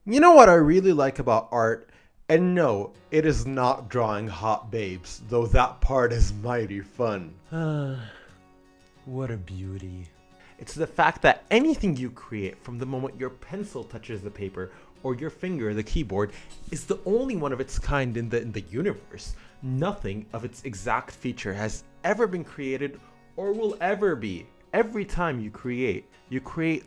You know what I really like about art? And no, it is not drawing hot babes, though that part is mighty fun. What a beauty. It's the fact that anything you create from the moment your pencil touches the paper or your finger the keyboard is the only one of its kind in the universe. Nothing of its exact feature has ever been created or will ever be. Every time you create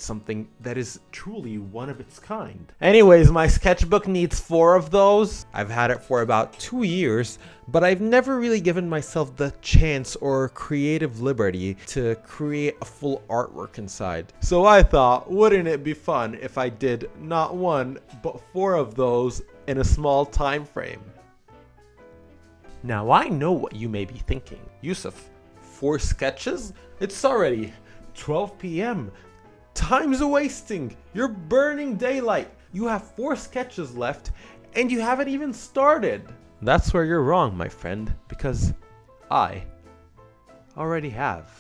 something that is truly one of its kind. Anyways, my sketchbook needs 4 of those. I've had it for about 2 years, but I've never really given myself the chance or creative liberty to create a full artwork inside. So I thought, wouldn't it be fun if I did not 1, but 4 of those in a small time frame? Now I know what you may be thinking. Yusuf, 4 sketches? It's already 12 p.m. Time's a-wasting. You're burning daylight. You have 4 sketches left and you haven't even started. That's where you're wrong, my friend, because I already have.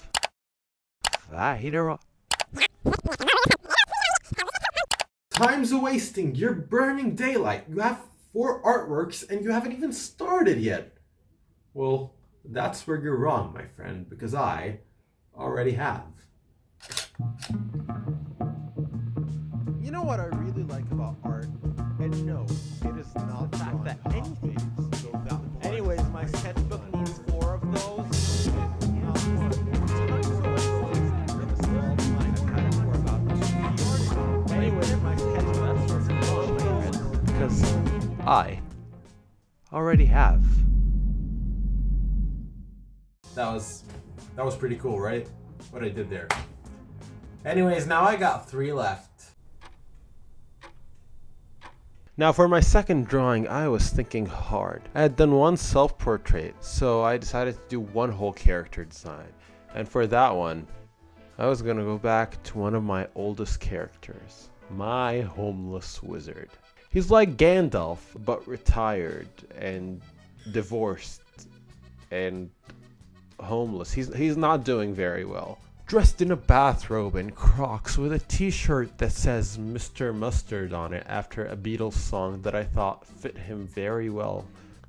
Time's a-wasting. You're burning daylight. You have 4 artworks and you haven't even started yet. Well, that's where you're wrong, my friend, because I already have. You know what I really like about art? And no, it is not the fact that anything is so that. Anyways, my sketchbook needs 4 of those. Not 1. Anyways, my sketchbook needs 4 of those. Because I already have. That was pretty cool, right? What I did there. Anyways, now I got 3 left. Now for my second drawing, I was thinking hard. I had done 1 self-portrait, so I decided to do 1 whole character design. And for that one, I was gonna go back to one of my oldest characters, my homeless wizard. He's like Gandalf, but retired and divorced and homeless. He's not doing very well. Dressed in a bathrobe and Crocs with a t-shirt that says Mr. Mustard on it after a Beatles song that I thought fit him very well.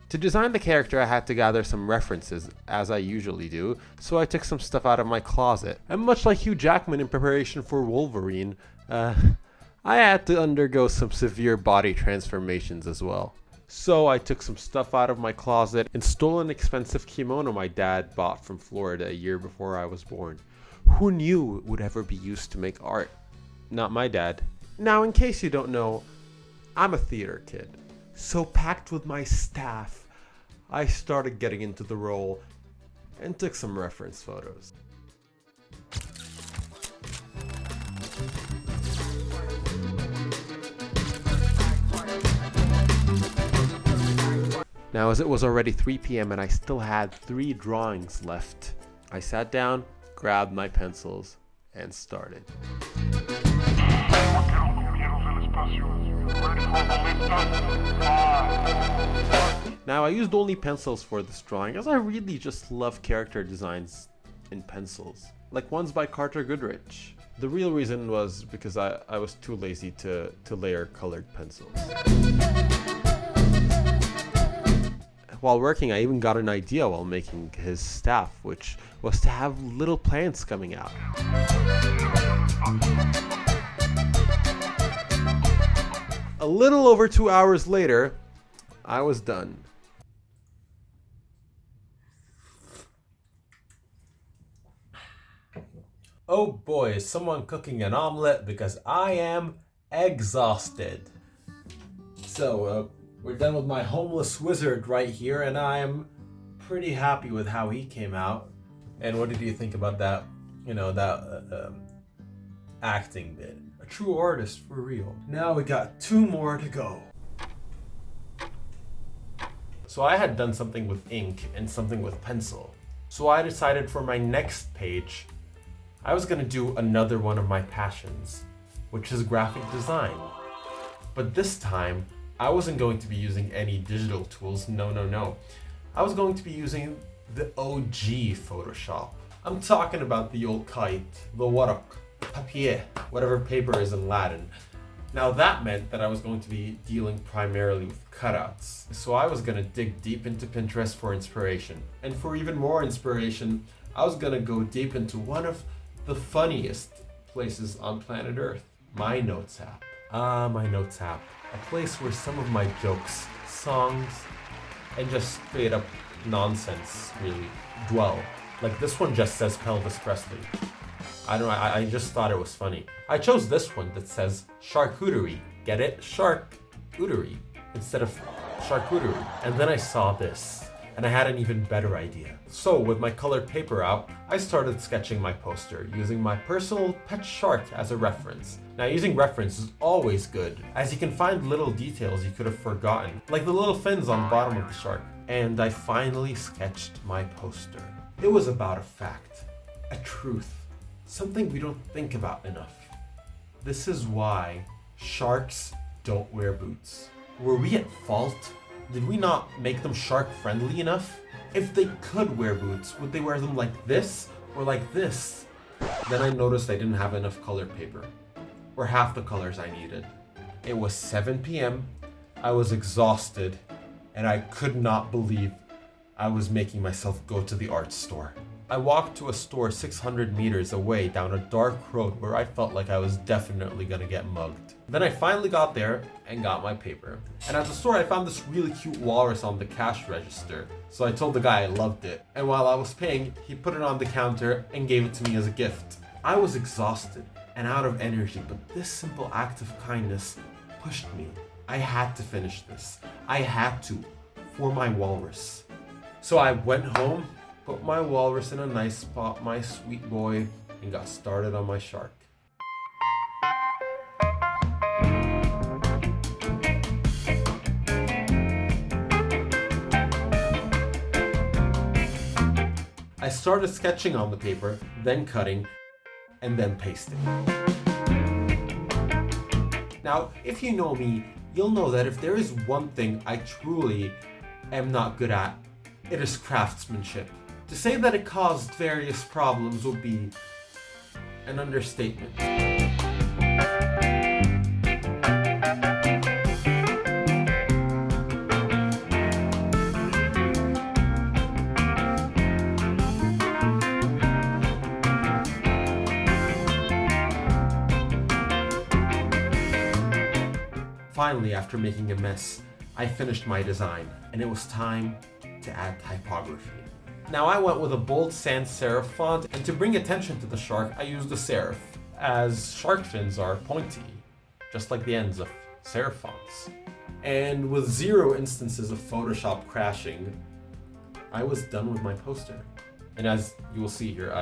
To design the character, I had to gather some references, as I usually do, so I took some stuff out of my closet. And much like Hugh Jackman in preparation for Wolverine, I had to undergo some severe body transformations as well. So I took some stuff out of my closet and stole an expensive kimono my dad bought from Florida a year before I was born. Who knew it would ever be used to make art? Not my dad. Now, in case you don't know, I'm a theater kid. So packed with my staff, I started getting into the role and took some reference photos. Now, as it was already 3 p.m. and I still had 3 drawings left, I sat down, grabbed my pencils, and started. Now, I used only pencils for this drawing, as I really just love character designs in pencils, like ones by Carter Goodrich. The real reason was because I was too lazy to layer colored pencils. While working, I even got an idea while making his staff, which was to have little plants coming out. A little over 2 hours later, I was done. Oh boy, is someone cooking an omelet because I am exhausted. So, we're done with my homeless wizard right here, and I'm pretty happy with how he came out. And what did you think about that, acting bit? A true artist for real. Now we got 2 more to go. So I had done something with ink and something with pencil. So I decided for my next page, I was gonna do another one of my passions, which is graphic design. But this time, I wasn't going to be using any digital tools, no. I was going to be using the OG Photoshop. I'm talking about the old kite, the warak, papier, whatever paper is in Latin. Now that meant that I was going to be dealing primarily with cutouts. So I was going to dig deep into Pinterest for inspiration. And for even more inspiration, I was going to go deep into one of the funniest places on planet Earth, my Notes app. My Notes app. A place where some of my jokes, songs, and just straight up nonsense really dwell. Like this one just says Pelvis Presley. I don't know, I just thought it was funny. I chose this one that says charcuterie. Get it? Charcuterie instead of charcuterie. And then I saw this, and I had an even better idea. So with my colored paper out, I started sketching my poster using my personal pet shark as a reference. Now using reference is always good, as you can find little details you could have forgotten, like the little fins on the bottom of the shark. And I finally sketched my poster. It was about a fact, a truth. Something we don't think about enough. This is why sharks don't wear boots. Were we at fault? Did we not make them shark friendly enough? If they could wear boots, would they wear them like this or like this? Then I noticed I didn't have enough colored paper, or half the colors I needed. It was 7 p.m. I was exhausted, and I could not believe I was making myself go to the art store. I walked to a store 600 meters away down a dark road where I felt like I was definitely gonna get mugged. Then I finally got there and got my paper. And at the store I found this really cute walrus on the cash register. So I told the guy I loved it. And while I was paying, he put it on the counter and gave it to me as a gift. I was exhausted and out of energy, but this simple act of kindness pushed me. I had to finish this. I had to, for my walrus. So I went home, put my walrus in a nice spot, my sweet boy, and got started on my shark. I started sketching on the paper, then cutting, and then pasting. Now, if you know me, you'll know that if there is one thing I truly am not good at, it is craftsmanship. To say that it caused various problems would be an understatement. Finally, after making a mess, I finished my design, and it was time to add typography. Now I went with a bold sans serif font, and to bring attention to the shark, I used a serif, as shark fins are pointy, just like the ends of serif fonts. And with 0 instances of Photoshop crashing, I was done with my poster. And as you will see here,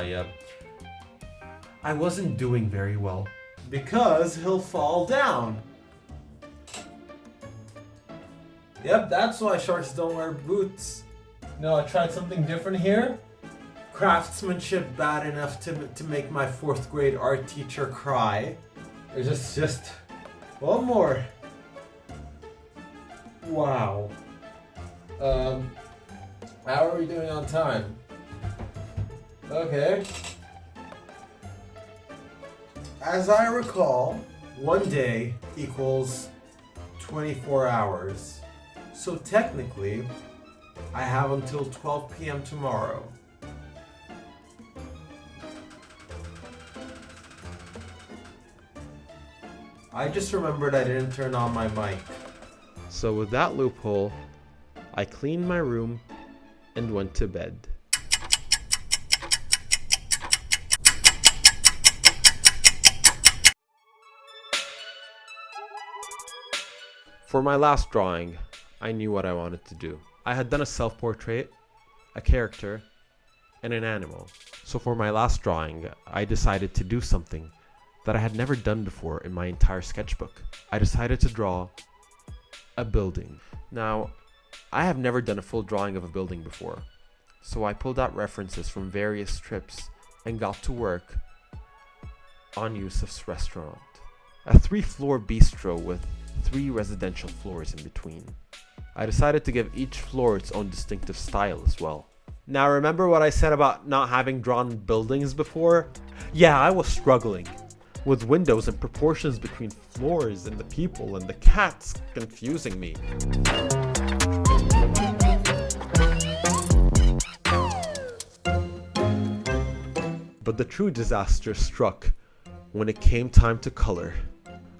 I wasn't doing very well, because he'll fall down. Yep, that's why sharks don't wear boots. No, I tried something different here. Craftsmanship bad enough to make my 4th grade art teacher cry. There's just one more. Wow. How are we doing on time? Okay. As I recall, one day equals 24 hours. So technically, I have until 12 p.m. tomorrow. I just remembered I didn't turn on my mic. So with that loophole, I cleaned my room and went to bed. For my last drawing, I knew what I wanted to do. I had done a self-portrait, a character, and an animal. So for my last drawing, I decided to do something that I had never done before in my entire sketchbook. I decided to draw a building. Now, I have never done a full drawing of a building before, so I pulled out references from various strips and got to work on Yusuf's restaurant. A 3-floor bistro with 3 residential floors in between. I decided to give each floor its own distinctive style as well. Now remember what I said about not having drawn buildings before? Yeah, I was struggling. with windows and proportions between floors and the people and the cats confusing me. But the true disaster struck when it came time to color.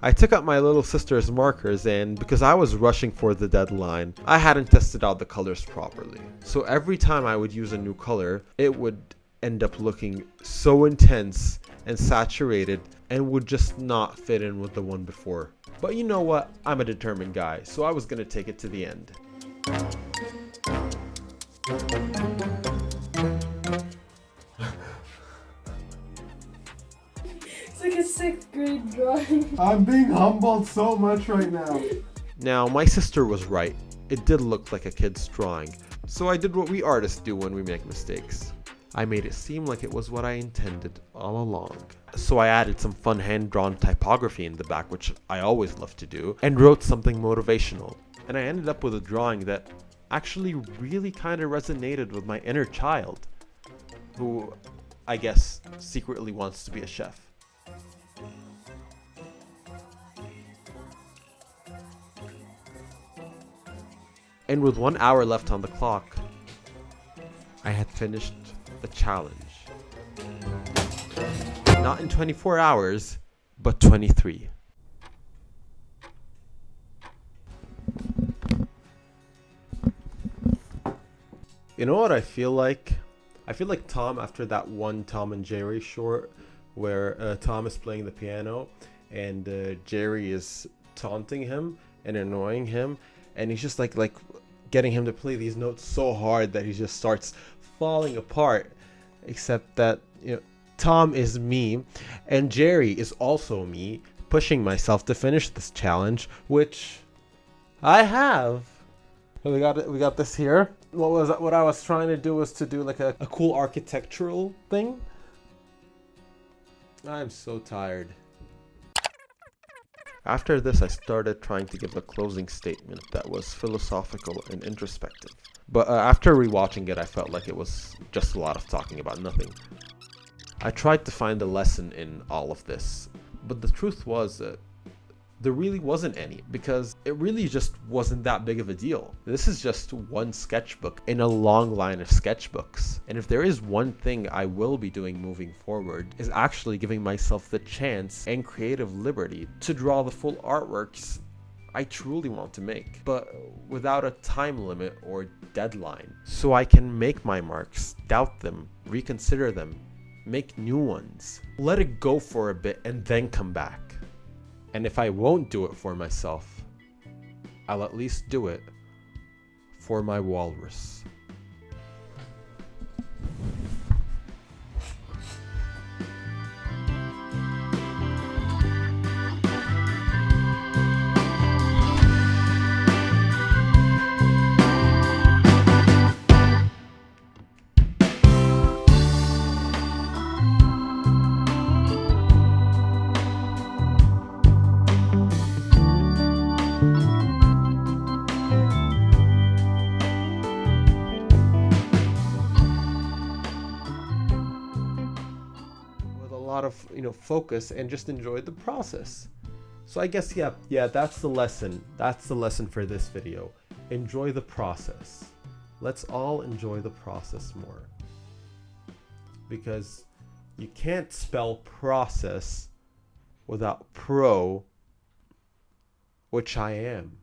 I took out my little sister's markers, and because I was rushing for the deadline, I hadn't tested out the colors properly. So every time I would use a new color, it would end up looking so intense and saturated and would just not fit in with the one before. But you know what? I'm a determined guy, so I was gonna take it to the end. It's like a 6th grade drawing. I'm being humbled so much right now. Now, my sister was right. It did look like a kid's drawing. So I did what we artists do when we make mistakes. I made it seem like it was what I intended all along. So I added some fun hand-drawn typography in the back, which I always love to do, and wrote something motivational. And I ended up with a drawing that actually really kind of resonated with my inner child, who I guess secretly wants to be a chef. And with 1 hour left on the clock, I had finished the challenge. Not in 24 hours, but 23. You know what I feel like? I feel like Tom after that one Tom and Jerry short where Tom is playing the piano and Jerry is taunting him and annoying him, and he's just like getting him to play these notes so hard that he just starts falling apart. Except that, you know, Tom is me and Jerry is also me, pushing myself to finish this challenge, which I have. We got this here. What I was trying to do was to do like a cool architectural thing. I'm so tired. After this, I started trying to give a closing statement that was philosophical and introspective. But after rewatching it, I felt like it was just a lot of talking about nothing. I tried to find a lesson in all of this, but the truth was that there really wasn't any, because it really just wasn't that big of a deal. This is just one sketchbook in a long line of sketchbooks. And if there is one thing I will be doing moving forward, is actually giving myself the chance and creative liberty to draw the full artworks I truly want to make, but without a time limit or deadline. So I can make my marks, doubt them, reconsider them, make new ones, let it go for a bit and then come back. And if I won't do it for myself, I'll at least do it for my walrus. Lot of focus and just enjoy the process. So I guess yeah that's the lesson for this video. Enjoy the process. Let's all enjoy the process more, because you can't spell process without pro, which I am.